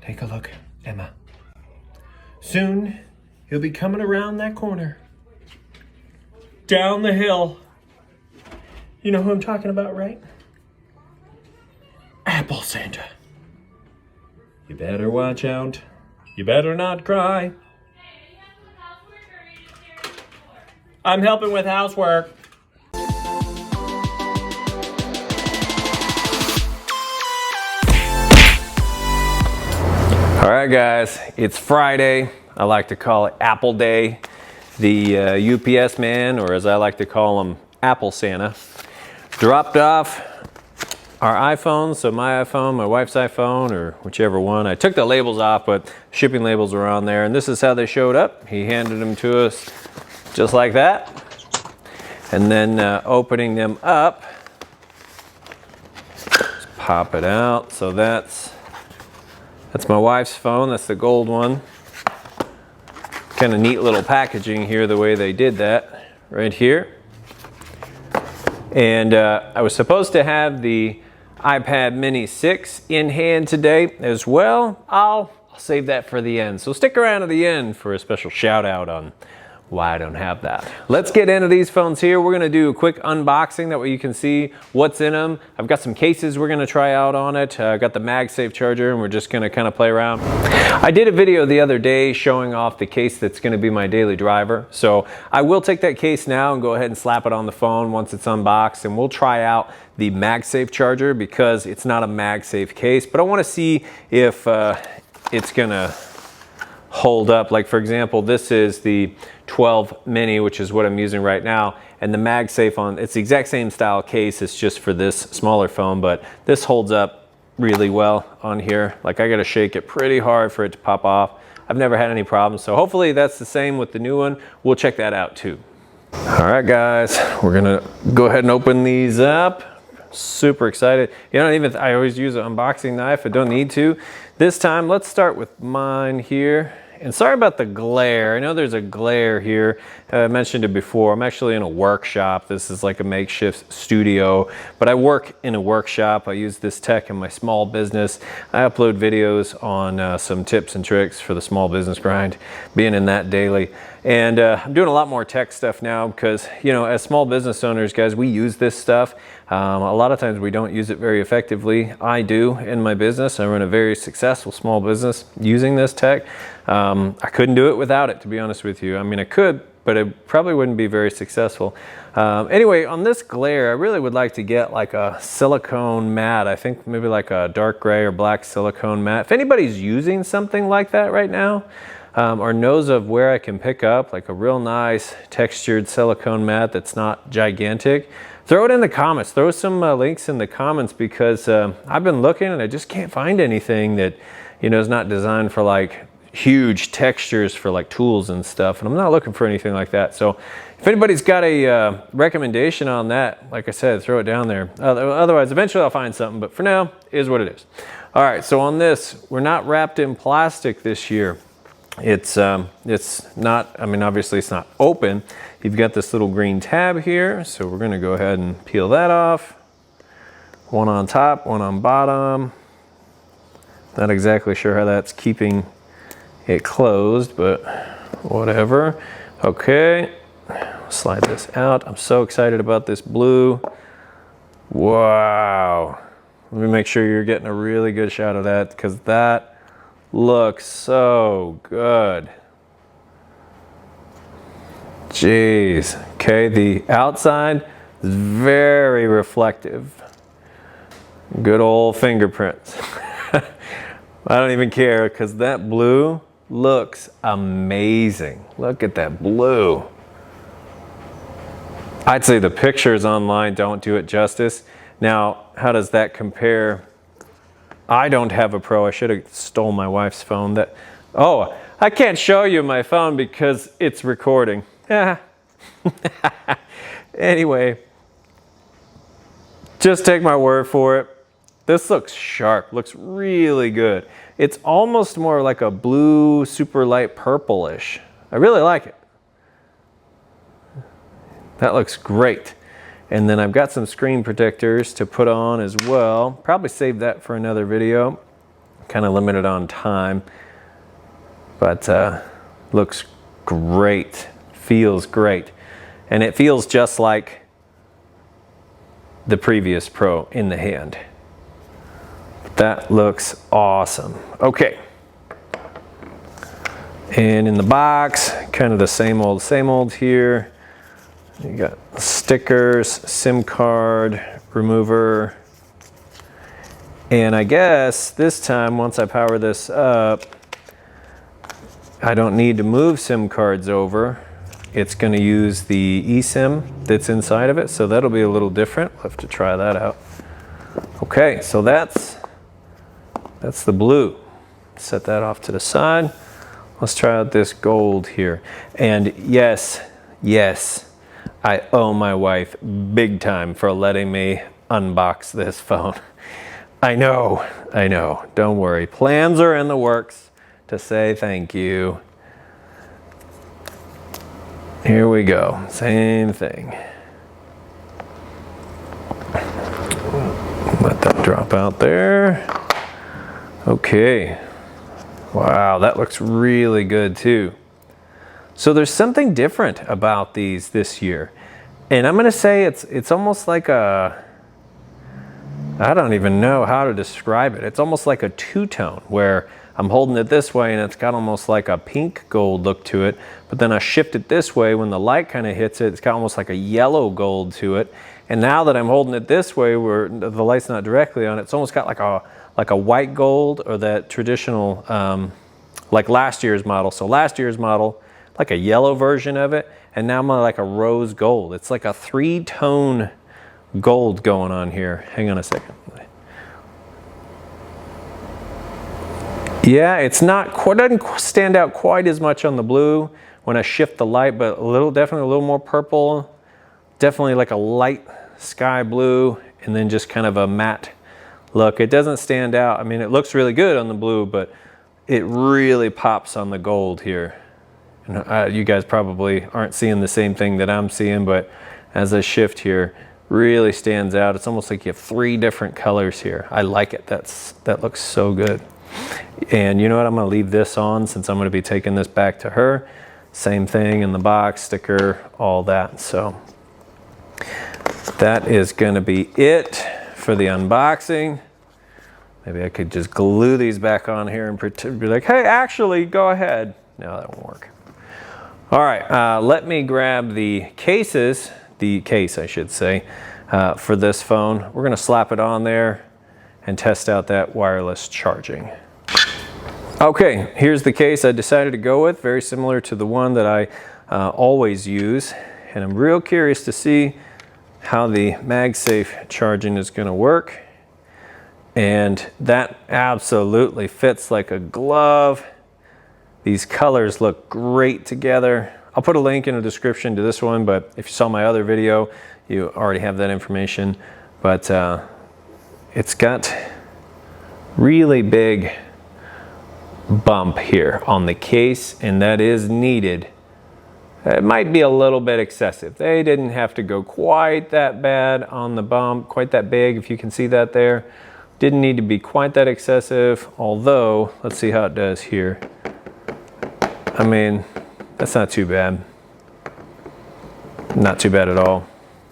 Take a look, Emma. Soon, he'll be coming around that corner. Down the hill. You know who I'm talking about, right? Apple Santa. You better watch out. You better not cry. I'm helping with housework. All right, guys, it's Friday. I like to call it Apple Day. The UPS man, or as I like to call him, Apple Santa, dropped off our iPhones, so my iPhone, my wife's iPhone, or whichever one. I took the labels off, but shipping labels were on there, and this is how they showed up. He handed them to us just like that. And then opening them up, just pop it out. So that's my wife's phone. That's the gold one. Kind of neat little packaging here, the way they did that right here. And I was supposed to have the iPad Mini 6 in hand today as well. I'll save that for the end. So stick around to the end for a special shout out on why I don't have that. Let's get into these phones here. We're gonna do a quick unboxing, that way you can see what's in them. I've got some cases we're gonna try out on it. I've got the MagSafe charger, and we're just gonna kind of play around. I did a video the other day showing off the case that's gonna be my daily driver. So I will take that case now and go ahead and slap it on the phone once it's unboxed, and we'll try out the MagSafe charger because it's not a MagSafe case, but I wanna see if it's gonna hold up. Like for example, this is the 12 mini, which is what I'm using right now, and the MagSafe on, it's the exact same style case, it's just for this smaller phone, but this holds up really well on here. Like I gotta shake it pretty hard for it to pop off. I've never had any problems, so hopefully that's the same with the new one. We'll check that out too. All right, guys, we're gonna go ahead and open these up. Super excited. You know, I always use an unboxing knife. I don't need to. This time, let's start with mine here. And sorry about the glare. I know there's a glare here. I mentioned it before. I'm actually in a workshop. This is like a makeshift studio, but I work in a workshop. I use this tech in my small business. I upload videos on some tips and tricks for the small business grind, being in that daily. And I'm doing a lot more tech stuff now because, you know, as small business owners, guys, we use this stuff. A lot of times we don't use it very effectively. I do in my business. I run a very successful small business using this tech. I couldn't do it without it, to be honest with you. I mean, I could, but it probably wouldn't be very successful. Anyway, on this glare, I really would like to get like a silicone mat. I think maybe like a dark gray or black silicone mat. If anybody's using something like that right now, or knows of where I can pick up like a real nice textured silicone mat that's not gigantic, throw it in the comments. Throw some links in the comments, because I've been looking and I just can't find anything that, you know, is not designed for like huge textures for like tools and stuff, and I'm not looking for anything like that. So if anybody's got a recommendation on that, like I said, throw it down there. Otherwise, eventually I'll find something, but for now, it is what it is. All right, so on this, we're not wrapped in plastic this year. It's not, I mean, obviously it's not open. You've got this little green tab here, so we're gonna go ahead and peel that off. One on top, one on bottom. Not exactly sure how that's keeping it closed, but whatever. Okay, slide this out. I'm so excited about this blue. Wow. Let me make sure you're getting a really good shot of that, because that looks so good. Jeez. Okay, the outside is very reflective. Good old fingerprints. I don't even care, because that blue looks amazing. Look at that blue. I'd say the pictures online don't do it justice. Now, how does that compare? I don't have a Pro. I should have stole my wife's phone. Oh, I can't show you my phone because it's recording. Anyway, just take my word for it. This looks sharp, looks really good. It's almost more like a blue, super light purplish. I really like it. That looks great. And then I've got some screen protectors to put on as well. Probably save that for another video. kind of limited on time, but looks great, feels great. And it feels just like the previous Pro in the hand. That looks awesome. Okay. And in the box, kind of the same old here. You got stickers, SIM card remover. And I guess this time, once I power this up, I don't need to move SIM cards over. It's going to use the eSIM that's inside of it, so that'll be a little different. We'll have to try that out. Okay, so that's the blue. Set that off to the side. Let's try out this gold here. And yes, I owe my wife big time for letting me unbox this phone. I know. Don't worry. Plans are in the works to say thank you. Here we go. Same thing. Let that drop out there. Okay. Wow, that looks really good too. So there's something different about these this year. And I'm going to say it's almost like a, I don't even know how to describe it. It's almost like a two-tone where I'm holding it this way and it's got almost like a pink gold look to it. But then I shift it this way, when the light kind of hits it, it's got almost like a yellow gold to it. And now that I'm holding it this way where the light's not directly on it, it's almost got like a white gold, or that traditional, like last year's model. So last year's model, like a yellow version of it, and now I'm like a rose gold. It's like a three-tone gold going on here. Hang on a second. Yeah, it's not quite, doesn't stand out quite as much on the blue when I shift the light, but definitely a little more purple. Definitely like a light sky blue, and then just kind of a matte look. It doesn't stand out. I mean, it looks really good on the blue, but it really pops on the gold here. And you guys probably aren't seeing the same thing that I'm seeing, but as I shift here, really stands out. It's almost like you have three different colors here. I like it. That looks so good. And you know what? I'm going to leave this on since I'm going to be taking this back to her. Same thing in the box, sticker, all that. So that is going to be it for the unboxing. Maybe I could just glue these back on here and pretend, be like, hey, actually, go ahead. No, that won't work. All right, let me grab the cases, the case, I should say, for this phone. We're going to slap it on there and test out that wireless charging. Okay, here's the case I decided to go with, very similar to the one that I always use. And I'm real curious to see how the MagSafe charging is going to work. And that absolutely fits like a glove. These colors look great together. I'll put a link in the description to this one, but if you saw my other video, you already have that information. But it's got really big bump here on the case, and that is needed. It might be a little bit excessive. They didn't have to go quite that bad on the bump, quite that big, if you can see that there. Didn't need to be quite that excessive, although, let's see how it does here. I mean, that's not too bad. Not too bad at all.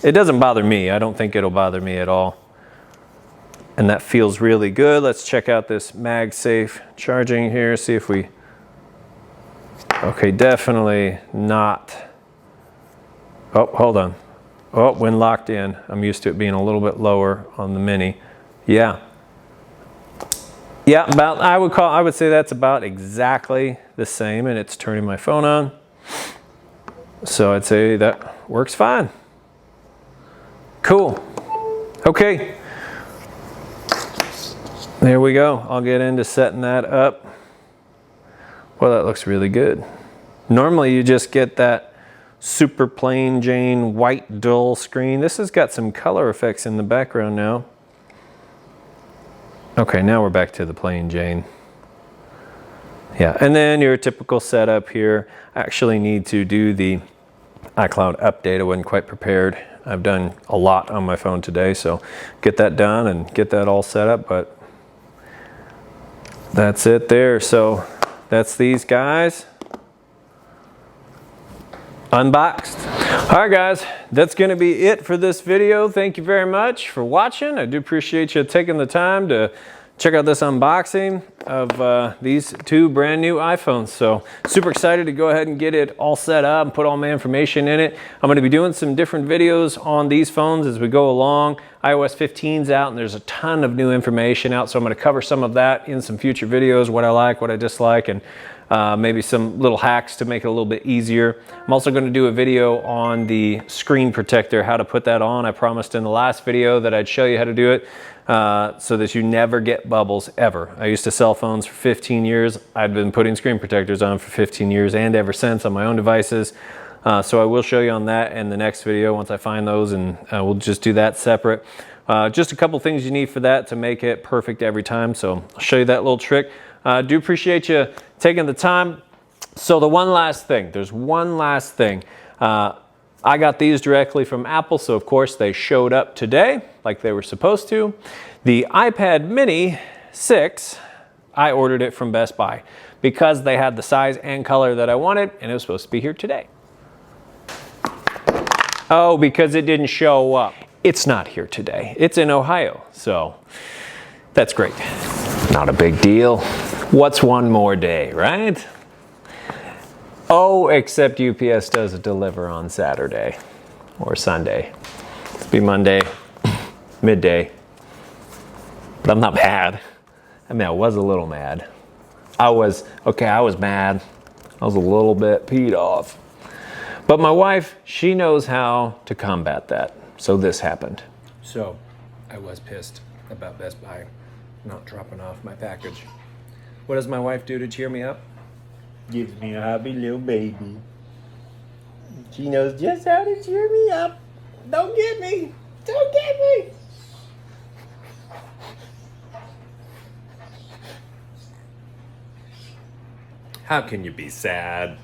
It doesn't bother me. I don't think it'll bother me at all. And that feels really good. Let's check out this MagSafe charging here, see if we... Okay, definitely not... Oh, hold on. Oh, when locked in, I'm used to it being a little bit lower on the Mini. Yeah. Yeah, about, I would say that's about exactly the same, and it's turning my phone on. So I'd say that works fine. Cool. Okay. There we go. I'll get into setting that up. Well, that looks really good. Normally you just get that super plain Jane white dull screen. This has got some color effects in the background now. Okay, now we're back to the plain Jane. Yeah, and then your typical setup here. I actually need to do the iCloud update. I wasn't quite prepared. I've done a lot on my phone today, so get that done and get that all set up. But that's it there. So that's these guys unboxed. All right, guys, that's going to be it for this video. Thank you very much for watching. I do appreciate you taking the time to check out this unboxing of these two brand new iPhones. So super excited to go ahead and get it all set up and put all my information in it. I'm going to be doing some different videos on these phones as we go along. iOS 15's out and there's a ton of new information out, so I'm going to cover some of that in some future videos, what I like, what I dislike, and maybe some little hacks to make it a little bit easier. I'm also going to do a video on the screen protector, how to put that on. I promised in the last video that I'd show you how to do it so that you never get bubbles ever. I used to sell phones for 15 years. I've been putting screen protectors on for 15 years and ever since on my own devices. So I will show you on that in the next video once I find those, and we'll just do that separate. Just a couple things you need for that to make it perfect every time. So I'll show you that little trick. Do appreciate you taking the time. So there's one last thing. I got these directly from Apple, so of course they showed up today like they were supposed to. The iPad mini 6, I ordered it from Best Buy because they had the size and color that I wanted, and it was supposed to be here today. Oh, because it didn't show up. It's not here today. It's in Ohio, so that's great. Not a big deal. What's one more day, right? Oh, except UPS does deliver on Saturday or Sunday. It'll be Monday, midday. But I'm not mad. I mean, I was a little mad. I was mad. I was a little bit peed off. But my wife, she knows how to combat that. So this happened. So I was pissed about Best Buy not dropping off my package. What does my wife do to cheer me up? Gives me a happy little baby. She knows just how to cheer me up. Don't get me. Don't get me. How can you be sad?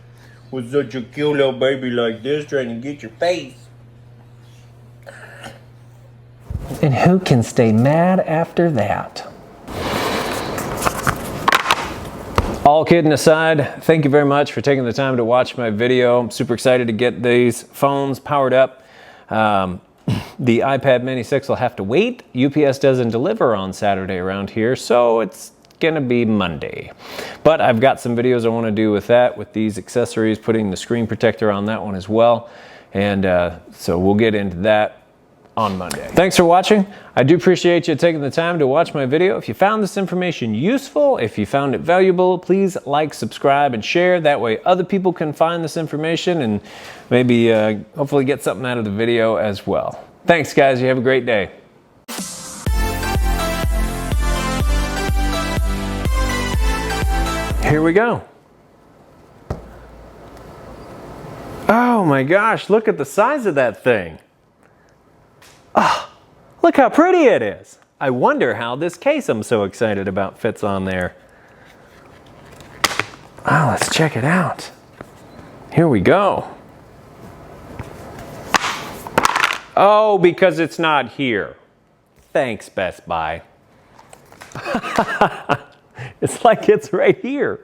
With such a cute little baby like this trying to get your face. And who can stay mad after that? All kidding aside, thank you very much for taking the time to watch my video. I'm super excited to get these phones powered up. The iPad mini 6 will have to wait. UPS doesn't deliver on Saturday around here, so it's gonna be Monday. But I've got some videos I wanna do with that, with these accessories, putting the screen protector on that one as well. And so we'll get into that on Monday. Thanks for watching. I do appreciate you taking the time to watch my video. If you found this information useful, if you found it valuable, please like, subscribe, and share. That way other people can find this information and maybe hopefully get something out of the video as well. Thanks, guys. You have a great day. Here we go. Oh my gosh, look at the size of that thing. Oh, look how pretty it is. I wonder how this case I'm so excited about fits on there. Oh, let's check it out. Here we go. Oh, because it's not here. Thanks, Best Buy. It's like it's right here.